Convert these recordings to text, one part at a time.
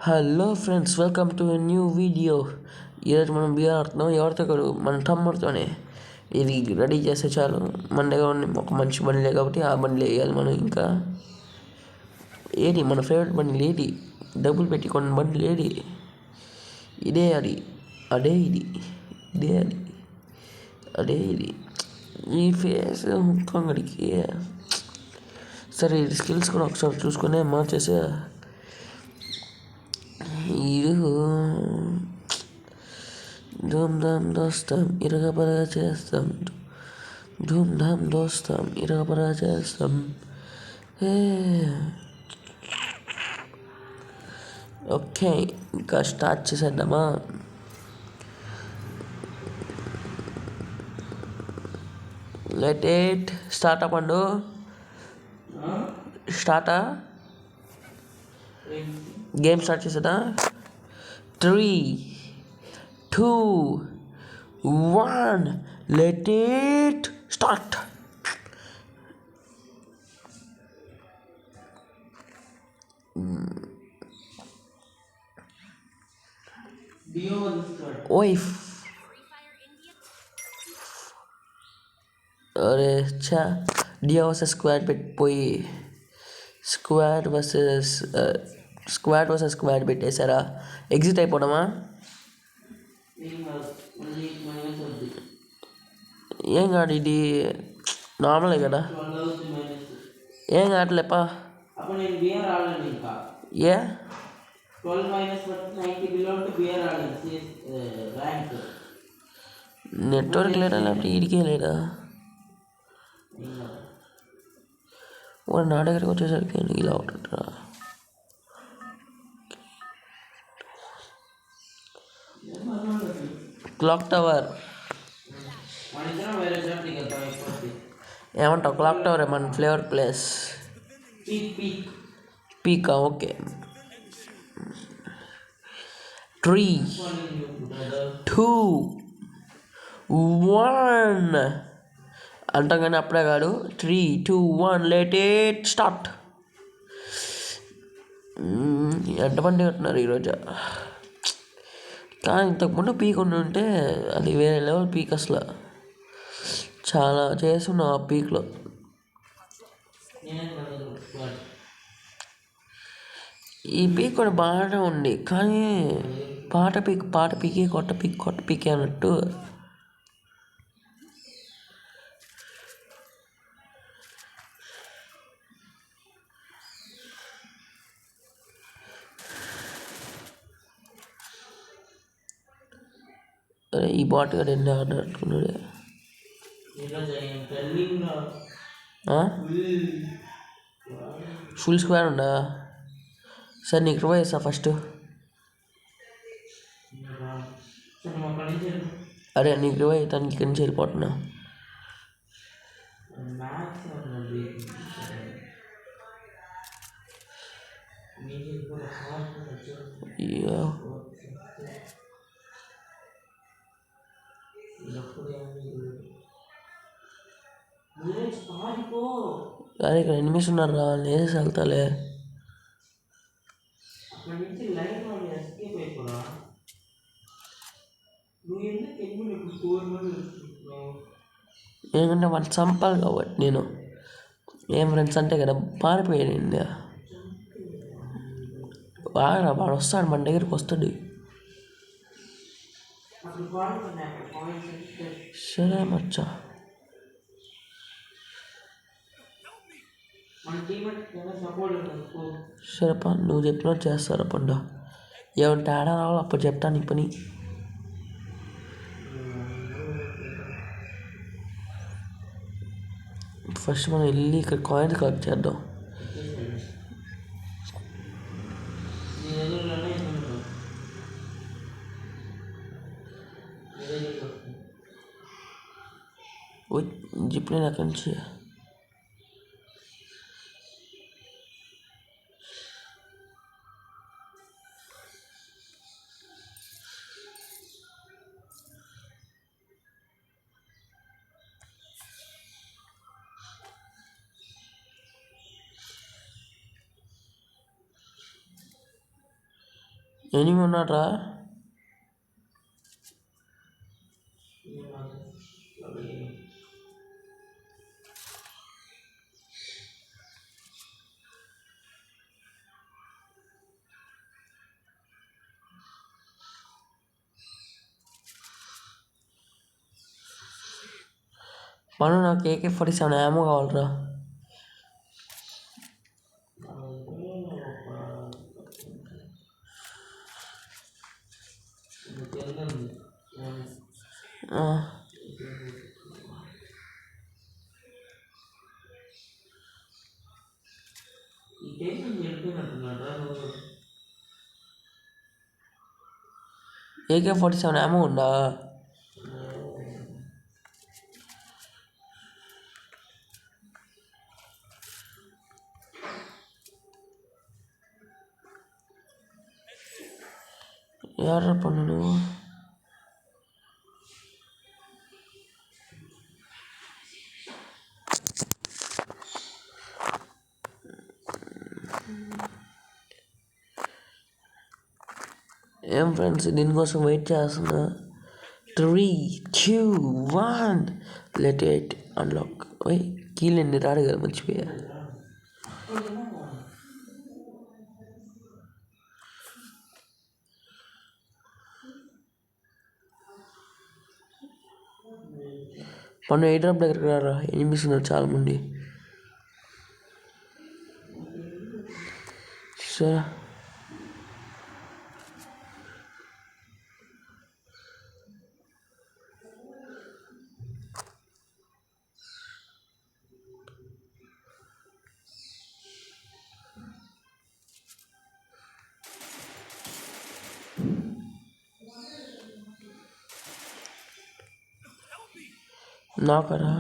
Hello friends, welcome to a new video. ఈరోజు మనం BR ఆడుతున్నాం. ఎవరితో కాదు, మన తమ్ముడితోనే. ఇది రెడీ చేస్తే చాలు. మన దగ్గర ఒక మంచి బండిలే కాబట్టి ఆ బండిలో వేయాలి మనం. ఇంకా ఏది మన ఫేవరెట్ బండి ఏది, డబ్బులు పెట్టి కొన్న బండి ఏది, ఇదే అది, అదే ఇది, ఇదే అది, అదే ఇది. ఈ ఫేస్ ముఖంగడికి సరే, ఇది స్కిల్స్ కూడా ఒకసారి చూసుకునే మార్చేసే. ధూమ్ ధామ్ దోస్తాం ఇరగబరగా చేస్తాం, ధూమ్ ధామ్ దోస్తాం ఇరగబరగా చేస్తాం. ఓకే, ఇంకా స్టార్ట్ చేసేద్దామా? లెట్ ఇట్ స్టార్ట్ అవ్వండు. స్టార్టా గేమ్ స్టార్ట్ చేసేదా? 3, 2, 1 let it start. ఓయ్ అరే చా, డియో వర్సెస్ స్క్వాడ్ పెట్టిపోయి స్క్వాడ్ వర్సెస్ స్క్వాడ్ పెట్టేశారా? ఎగ్జిట్ అయిపోవడమా? ఏం కాదు, ఇది నార్మలే కదా. ఏం కావట్లేపా. ఏ నెట్వర్క్ లేదా, లేకపోతే ఇడికే లేదా? వాడు నా దగ్గరికి వచ్చేసరికి ఇలా ఉంటుంటా. క్లాక్ టవర్ ఏమంటావు? క్లాక్ టవర్ మన ఫేవరెట్ ప్లేస్. పీకా? ఓకే. 3, 2, 1 అంటాం కానీ అప్పుడే కాదు. 3, 2, 1 లెట్ ఇట్ స్టార్ట్. ఎంతమంది ఉంటున్నారు ఈరోజు? కానీ ఇంతకుముందు పీక్ ఉంటే అది వేరే లెవెల్ పీక్. అసలు చాలా చేస్తున్నాం ఆ పీక్లో. ఈ పీక్ కూడా బాగానే ఉంది, కానీ పాట పీకే కొత్త పీకే అన్నట్టు. అరే ఈ బాట్ కూడా ఎన్ని ఆడుకున్నాడు. ఫుల్ స్క్వేర్ ఉందా? సరే నీకు రివైవ్ చేస్తా ఫస్ట్. అరే నీకు రివైవ్ అవుతాను, ఇక్కడి నుంచి వెళ్ళిపోతున్నా. అరే ఇక్కడ ఎనిమిస్ ఉన్నారు రా, వేసేసి వెళ్తాలే. ఎందుకంటే వాళ్ళు చంపాలి కాబట్టి. నేను ఏం ఫ్రెండ్స్ అంటే కదా పారిపోయాను. బాగా వాడు వస్తాడు, మన దగ్గరికి వస్తాడు. సరే మచ్చా, సరేపా, నువ్వు చెప్పినట్టు చేస్తారా పండ. ఏమంటే ఆడ రావాలి, అప్పుడు చెప్తాను నీ పని. ఫస్ట్ మనం వెళ్ళి ఇక్కడ కాయిన్స్ కలెక్ట్ చేద్దాం. జిప్లైన్ అక్కడి నుంచి. ఎనిమి ఉన్నాడ్రా. పను నాకు AK-47 ఏమో కావాలరా. AK-47 ఏమో ఉందా? ఎవరా పన్ను నువ్వు? ఏం ఫ్రెండ్స్, దీనికోసం వెయిట్ చేస్తున్నా. 3, 2, 1 లెట్ ఇట్ అన్లాక్. కీలండి రాడు కదా, మర్చిపోయా. పన్ను ఎయిర్ డ్రాప్ దగ్గరికి రారా, వినిపిస్తున్నారు చాలామంది. సరే నాకరా.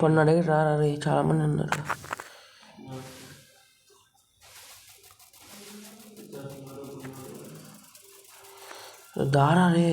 పన్ను అడిగి రారా, చాలామంది ఉన్నారు. దారా రే.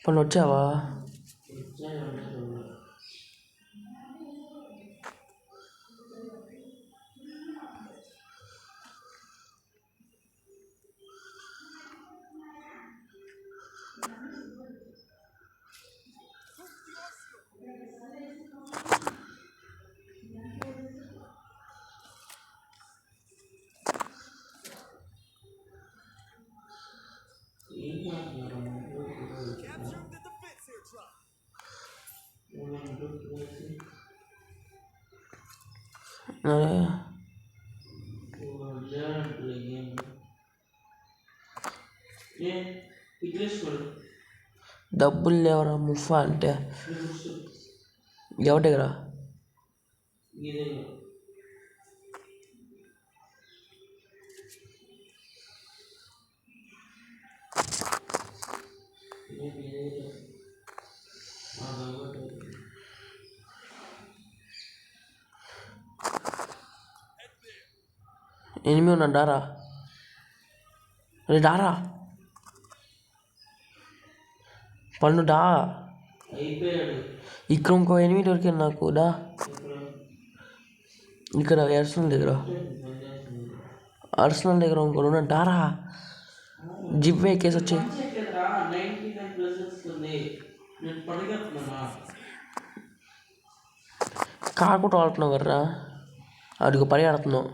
పన్ను వచ్చావా? డబ్బులు లేవరా ముఫా అంటే ఎవరి దగ్గర? ఎనిమిది ఉన్నా డారా. రే డారా, పన్ను డా. ఇక్కడ ఇంకో ఎనిమిది దొరికింది నాకు. డా ఇక్కడ అర్సనల్ దగ్గర ఇంకోటి ఉన్నాడారా జిప్ ఎక్కేసి వచ్చి కాకుండా ఆడుతున్నావు కదరా అడిగి పరిగెడుతున్నావు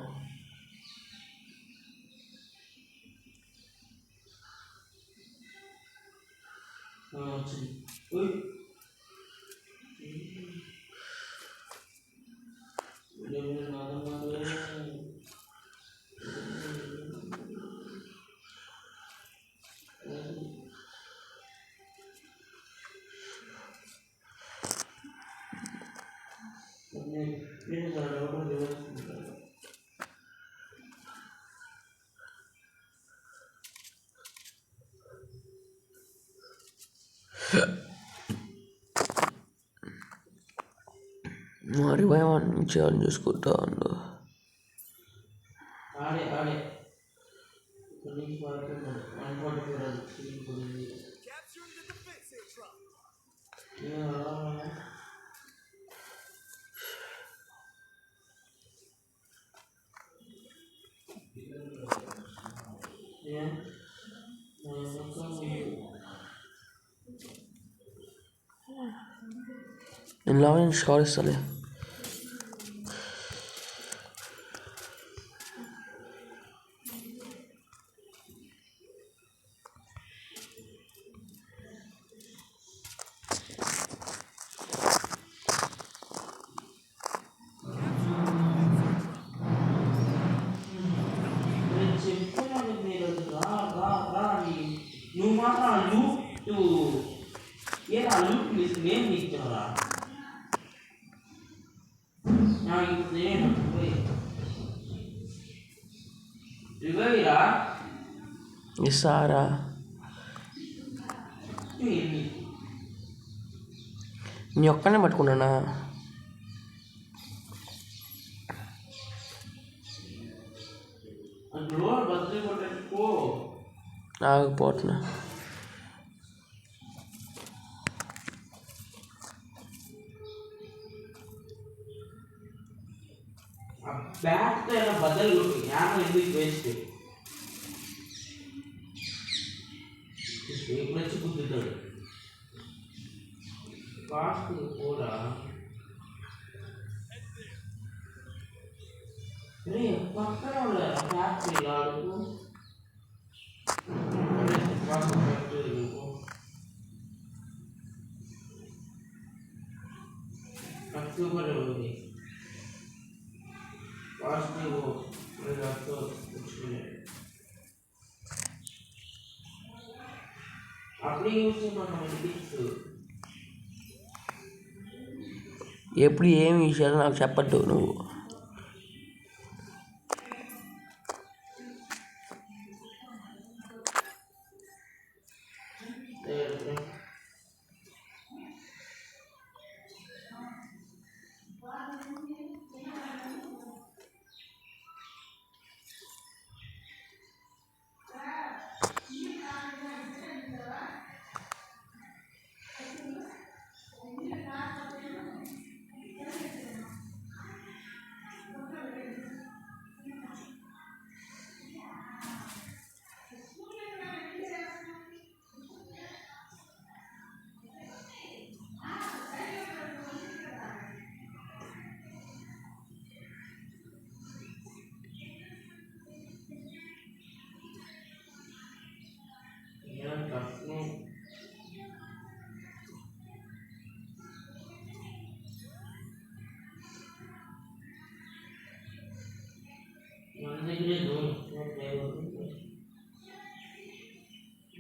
మరి నుంచి ఆన్ చూసుకుంటా ఉండు నేను లాగా స్కోర్ ఇస్తాలే నువ్వు మాత్రం లూప్ నేను ఇచ్చారా ఇస్తారా నీ ఒక్కనే పట్టుకున్నానా ఆగిపోతున్నా బ్యాట్ బదులు ఎందుకు వేస్ట్ ఎప్పుడు వచ్చి కుదురుతాడు ఫాస్ట్ కూడా పక్కన ఫ్యాక్టరీ ఆడుకు సూపర్ ఉంది ఫాస్ట్ అప్పుడే యూజ్ చేయమన్నా టిప్స్ ఎప్పుడు ఏమి విషయాలు నాకు చెప్పద్దు నువ్వు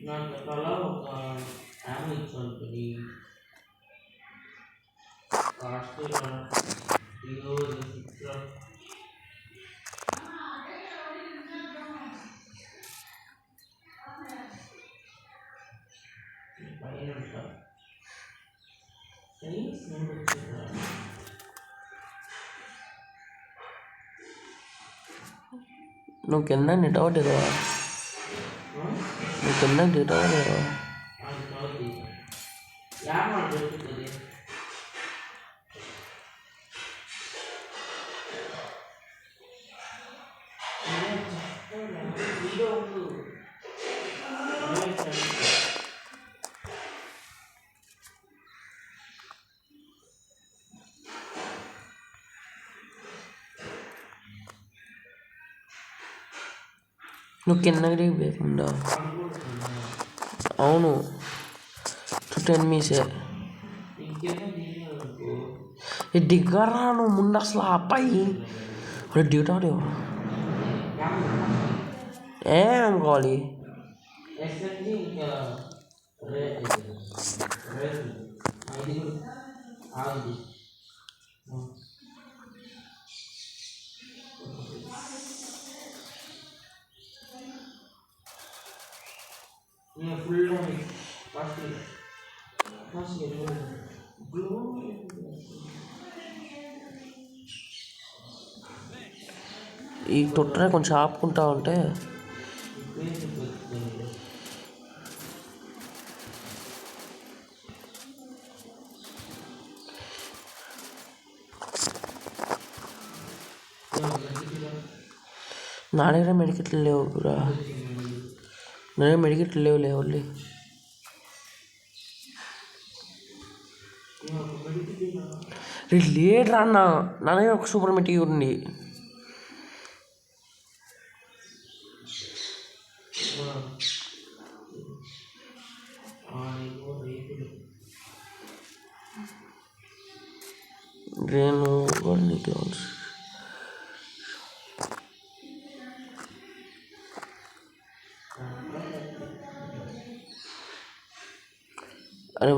నాకు అలా ఒక యామ్ ఇచ్చాను కాస్ట్ నువ్వు కింద నెట్అవుట్ ఇరవా నువ్వు కింద నెట్అవుట్ ఇరవా ఉండు ఉండు నువ్వు కిందకి లేకుండా అనుకుంటున్నా అవును 10 మీసే ఇంకేమో దిగనుకో దిగ్గరా నువ్వు ముందు అసలు ఆ అబ్బాయి డ్యూటాడు ఏం కావాలి ఎస్ఎంజి ఇంకా ఇది కూడా ఆగింది ఫుల్ ఫస్ట్ ఫస్ట్ గ్లో ఈ తొట్టనే కొంచెం ఆపుకుంటా ఉంటే నా దగ్గర మెడికెట్లు లేవు కూడా నా దగ్గర మెడికెట్లు లేవులే ఓన్లీ లేట్ రా అన్న నా దగ్గర ఒక సూపర్ మెటీ ఉంది నేను నీకు అరే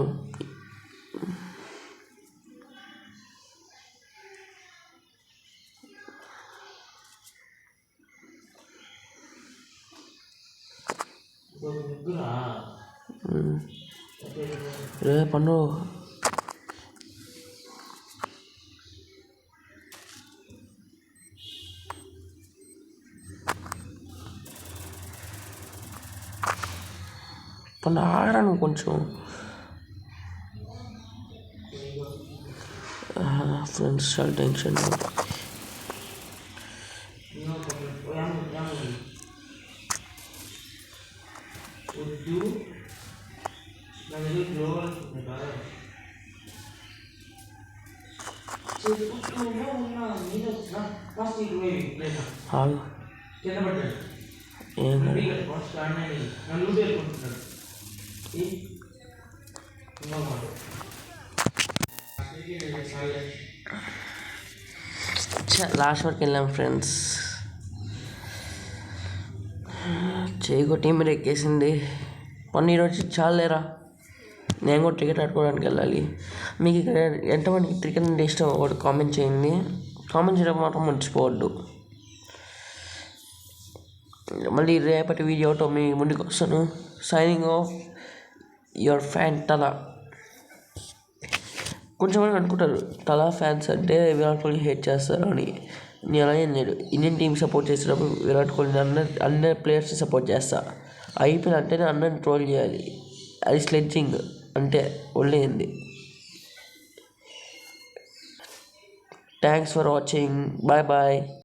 రే పన్ను పన్ను ఆగరా నువ్వు కొంచెం ఫ్రెండ్స్ చాలా టెన్షన్ వద్దు నా దగ్గర గ్లోవల్ చెప్పుకుంటూనే ఉన్నా నేను ఫస్ట్ ఆగు కింద పడ్డాడు ఏం ఫస్ట్ అన్నయ్య నన్ను పేర్కొంటున్నాడు ఇంకో మాట లాస్ట్ వరకు వెళ్ళాం ఫ్రెండ్స్ చేయకో టీం మీద ఎక్కేసింది ఈరోజు చాలా లేరా నేను కూడా క్రికెట్ ఆడుకోవడానికి వెళ్ళాలి మీకు ఇక్కడ ఎంతమందికి క్రికెట్ అంటే ఇష్టం ఒకటి కామెంట్ చేయండి కామెంట్ చేయడం మాత్రం మర్చిపోవద్దు మళ్ళీ రేపటి వీడియోతో మీ ముందుకు వస్తాను సైనింగ్ ఆఫ్ యువర్ ఫ్యాన్ తలా కొంచెం మంది అనుకుంటారు తలా ఫ్యాన్స్ అంటే విరాట్ కోహ్లీ హేట్ చేస్తారు అని నేను అలా ఏం లేదు ఇండియన్ టీం సపోర్ట్ చేసేటప్పుడు విరాట్ కోహ్లీ అందరి ప్లేయర్స్ని సపోర్ట్ చేస్తా ఐపీఎల్ అంటేనే అందరిని ట్రోల్ చేయాలి అది స్లెడ్జింగ్ అంటే ఒళ్ళేంది thanks for watching bye bye